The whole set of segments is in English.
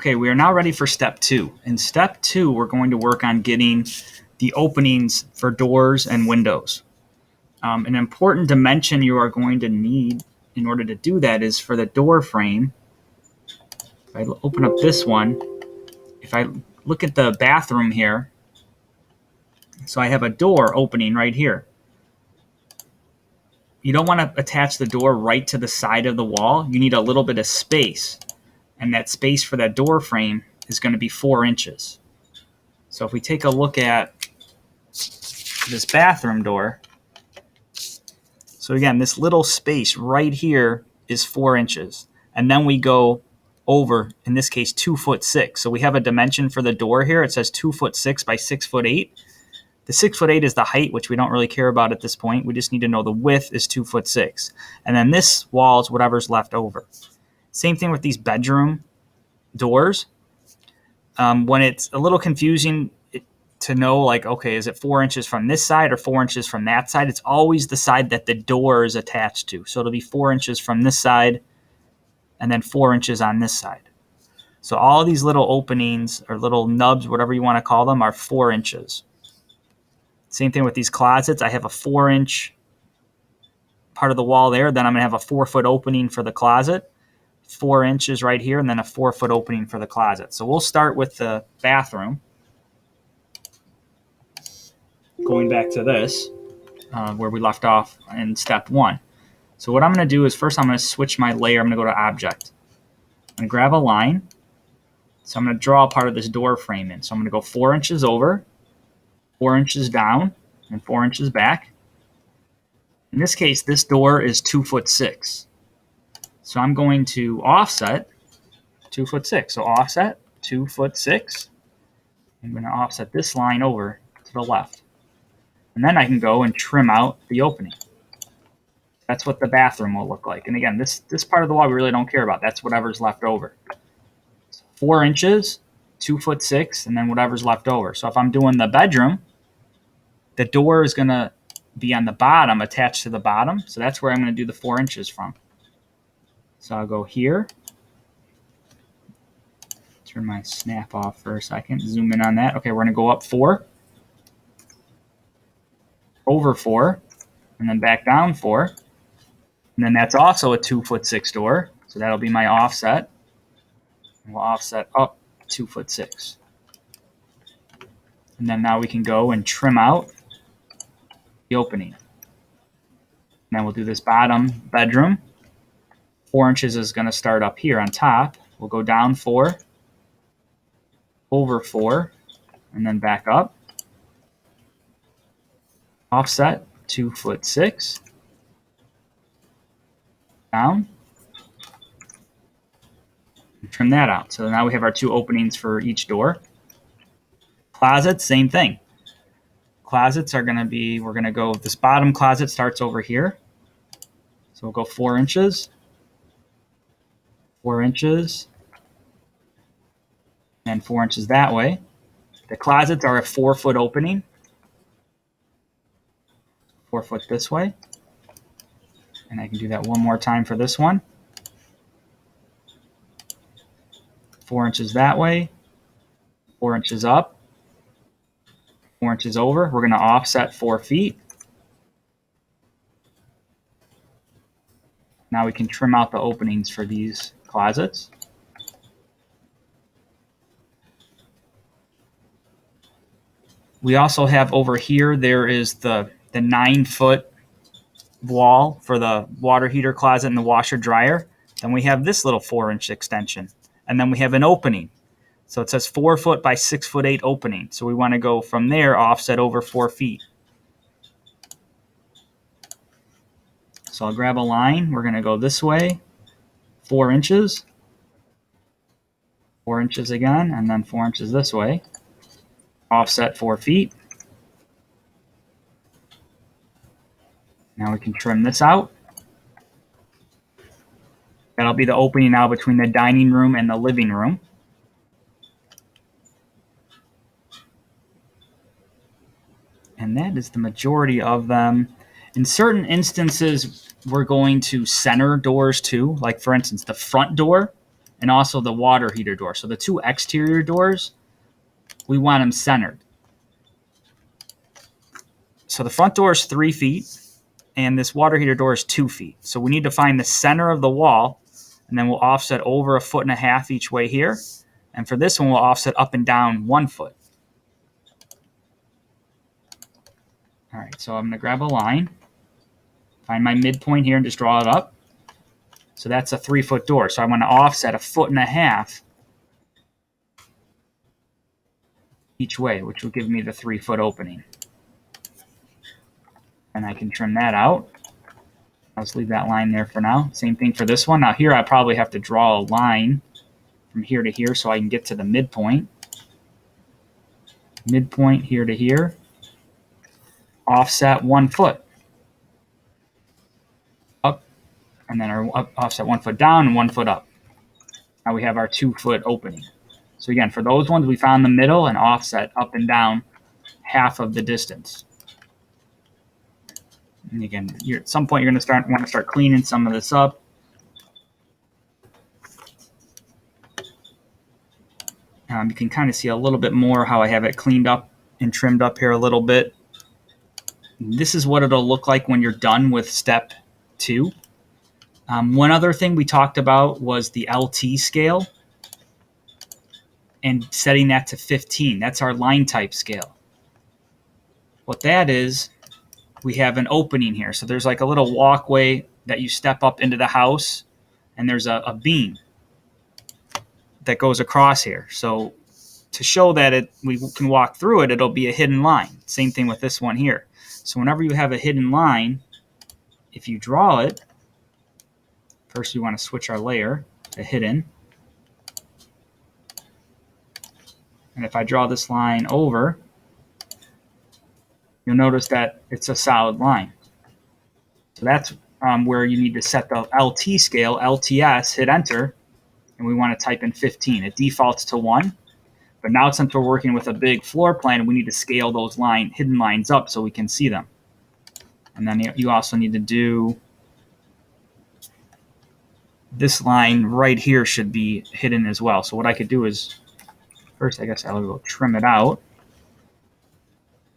Okay, we are now ready for step 2. In step 2, we're going to work on getting the openings for doors and windows. An important dimension you are going to need in order to do that is for the door frame. If I open up this one, if I look at the bathroom here, so I have a door opening right here. You don't want to attach the door right to the side of the wall. You need a little bit of space, and that space for that door frame is going to be 4 inches. So if we take a look at this bathroom door, so again, this little space right here is 4 inches. And then we go over, in this case, 2'6". So we have a dimension for the door here. It says 2'6" by 6'8". The 6'8" is the height, which we don't really care about at this point. We just need to know the width is 2'6". And then this wall is whatever's left over. Same thing with these bedroom doors. When it's a little confusing to know, like, okay, is it 4 inches from this side or 4 inches from that side? It's always the side that the door is attached to. So it'll be 4 inches from this side and then 4 inches on this side. So all these little openings or little nubs, whatever you want to call them, are 4 inches. Same thing with these closets. I have a 4-inch part of the wall there. Then I'm going to have a 4-foot opening for the closet, 4 inches right here, and then a 4-foot opening for the closet. So we'll start with the bathroom. Going back to this, where we left off in step 1. So what I'm going to do is first I'm going to switch my layer. I'm going to go to Object. I'm going to grab a line. So I'm going to draw part of this door frame in. So I'm going to go 4 inches over, 4 inches down, and 4 inches back. In this case, this door is 2'6". So I'm going to offset 2'6". So offset 2'6". I'm going to offset this line over to the left. And then I can go and trim out the opening. That's what the bathroom will look like. And again, this part of the wall we really don't care about. That's whatever's left over. So 4 inches, 2'6", and then whatever's left over. So if I'm doing the bedroom, the door is going to be on the bottom, attached to the bottom. So that's where I'm going to do the 4 inches from. So I'll go here. Turn my snap off for a second. Zoom in on that. Okay, we're going to go up 4. Over 4, and then back down 4, and then that's also a 2'6" door, so that'll be my offset, and we'll offset up 2'6". And then now we can go and trim out the opening. And then we'll do this bottom bedroom. 4 inches is going to start up here on top. We'll go down 4, over 4, and then back up. Offset 2'6", down, and trim that out. So now we have our 2 openings for each door. Closets, same thing. Closets are going to be, we're going to go, this bottom closet starts over here. So we'll go 4 inches, 4 inches, and 4 inches that way. The closets are a 4-foot opening. 4 foot this way. And I can do that one more time for this one. 4 inches that way. 4 inches up. 4 inches over. We're going to offset 4 feet. Now we can trim out the openings for these closets. We also have over here, there is the 9-foot wall for the water heater closet and the washer dryer. Then we have this little 4-inch extension. And then we have an opening. So it says 4 foot by 6'8" opening. So we want to go from there, offset over 4 feet. So I'll grab a line. We're going to go this way, 4 inches, 4 inches again, and then 4 inches this way. Offset 4 feet. Now we can trim this out. That'll be the opening now between the dining room and the living room. And that is the majority of them. In certain instances, we're going to center doors too. Like, for instance, the front door and also the water heater door. So the two exterior doors, we want them centered. So the front door is 3 feet, and this water heater door is 2 feet. So we need to find the center of the wall, and then we'll offset over 1.5 feet each way here. And for this one, we'll offset up and down 1 foot. All right, so I'm going to grab a line, find my midpoint here, and just draw it up. So that's a 3-foot door. So I want to offset 1.5 feet each way, which will give me the 3-foot opening. And I can trim that out. I'll just leave that line there for now. Same thing for this one. Now here I probably have to draw a line from here to here so I can get to the midpoint. Midpoint here to here. Offset 1 foot. Up, and then offset 1 foot down and 1 foot up. Now we have our 2-foot opening. So again, for those ones, we found the middle and offset up and down half of the distance. And again, at some point you're going to want to start cleaning some of this up. You can kind of see a little bit more how I have it cleaned up and trimmed up here a little bit. This is what it'll look like when you're done with step 2. One other thing we talked about was the LT scale and setting that to 15. That's our line type scale. What that is, we have an opening here. So there's like a little walkway that you step up into the house, and there's a beam that goes across here. So to show that we can walk through it, it'll be a hidden line. Same thing with this one here. So whenever you have a hidden line, if you draw it, first we want to switch our layer to hidden. And if I draw this line over, you'll notice that it's a solid line. So that's where you need to set the LT scale, LTS, hit enter, and we want to type in 15. It defaults to 1. But now since we're working with a big floor plan, we need to scale those hidden lines up so we can see them. And then you also need to do this line right here should be hidden as well. So what I could do is, first I guess I'll go trim it out.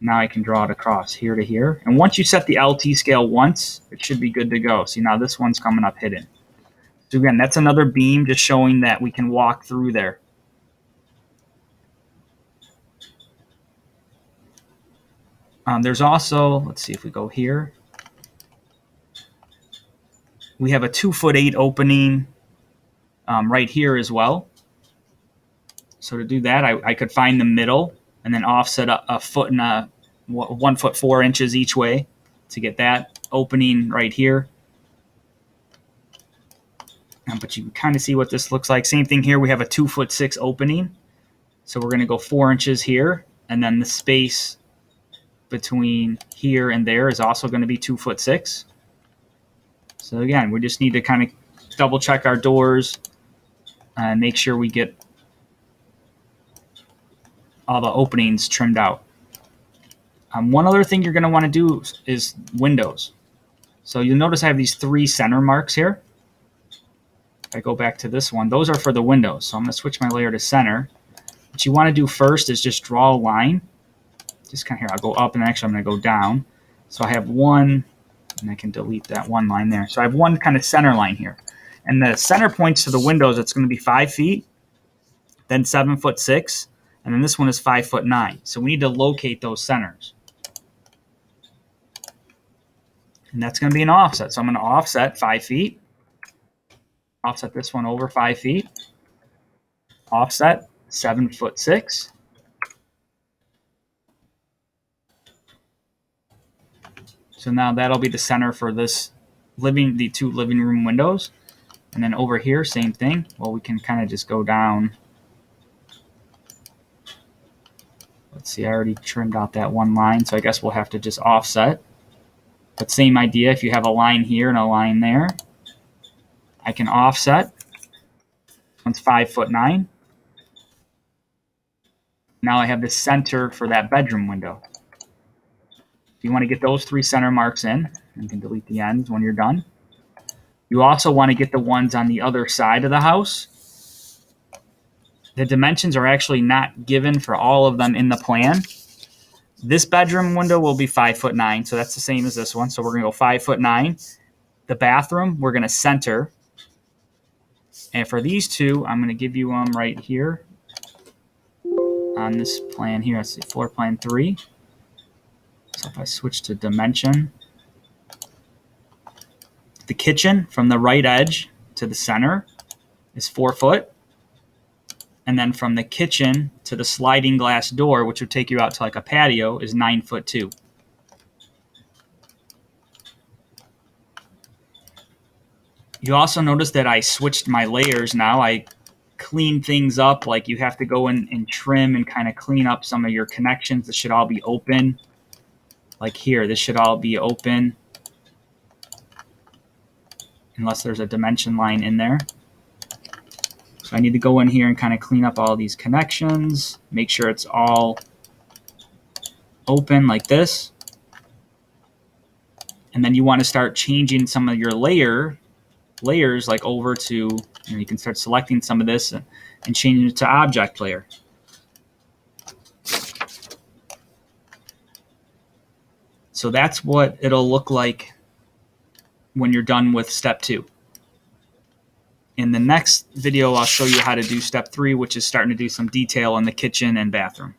Now I can draw it across here to here. And once you set the LT scale once, it should be good to go. See, now this one's coming up hidden. So again, that's another beam just showing that we can walk through there. There's also, let's see if we go here. We have a 2'8" opening right here as well. So to do that, I could find the middle and then offset a foot and 1 foot 4 inches each way to get that opening right here. But you can kind of see what this looks like. Same thing here. We have a 2'6" opening. So we're going to go 4 inches here, and then the space between here and there is also going to be 2'6". So again, we just need to kind of double check our doors and make sure we get all the openings trimmed out. One other thing you're going to want to do is windows. So you'll notice I have these 3 center marks here. If I go back to this one, those are for the windows. So I'm going to switch my layer to center. What you want to do first is just draw a line. Just kind of here, I'll go up, and actually I'm going to go down. So I have one, and I can delete that one line there. So I have one kind of center line here. And the center points to the windows, it's going to be 5 feet, then 7'6", and then this one is 5'9". So we need to locate those centers. And that's going to be an offset. So I'm going to offset 5 feet. Offset this one over 5 feet. Offset 7'6". So now that'll be the center for this the 2 living room windows. And then over here, same thing. Well, we can kind of just go down. Let's see, I already trimmed out that one line, so I guess we'll have to just offset. But same idea, if you have a line here and a line there, I can offset. One's 5'9". Now I have the center for that bedroom window. You want to get those 3 center marks in. You can delete the ends when you're done. You also want to get the ones on the other side of the house. The dimensions are actually not given for all of them in the plan. This bedroom window will be 5'9", so that's the same as this one. So we're going to go 5'9". The bathroom, we're going to center. And for these two, I'm going to give you them right here on this plan here. Let's see, floor plan 3. So if I switch to dimension, the kitchen from the right edge to the center is 4 foot. And then from the kitchen to the sliding glass door, which would take you out to like a patio, is 9'2". You also notice that I switched my layers now. I cleaned things up. Like you have to go in and trim and kind of clean up some of your connections. This should all be open. Like here, this should all be open. Unless there's a dimension line in there. So I need to go in here and kind of clean up all these connections. Make sure it's all open like this. And then you want to start changing some of your layers like over to, you can start selecting some of this and changing it to object layer. So that's what it'll look like when you're done with step 2. In the next video, I'll show you how to do step 3, which is starting to do some detail in the kitchen and bathroom.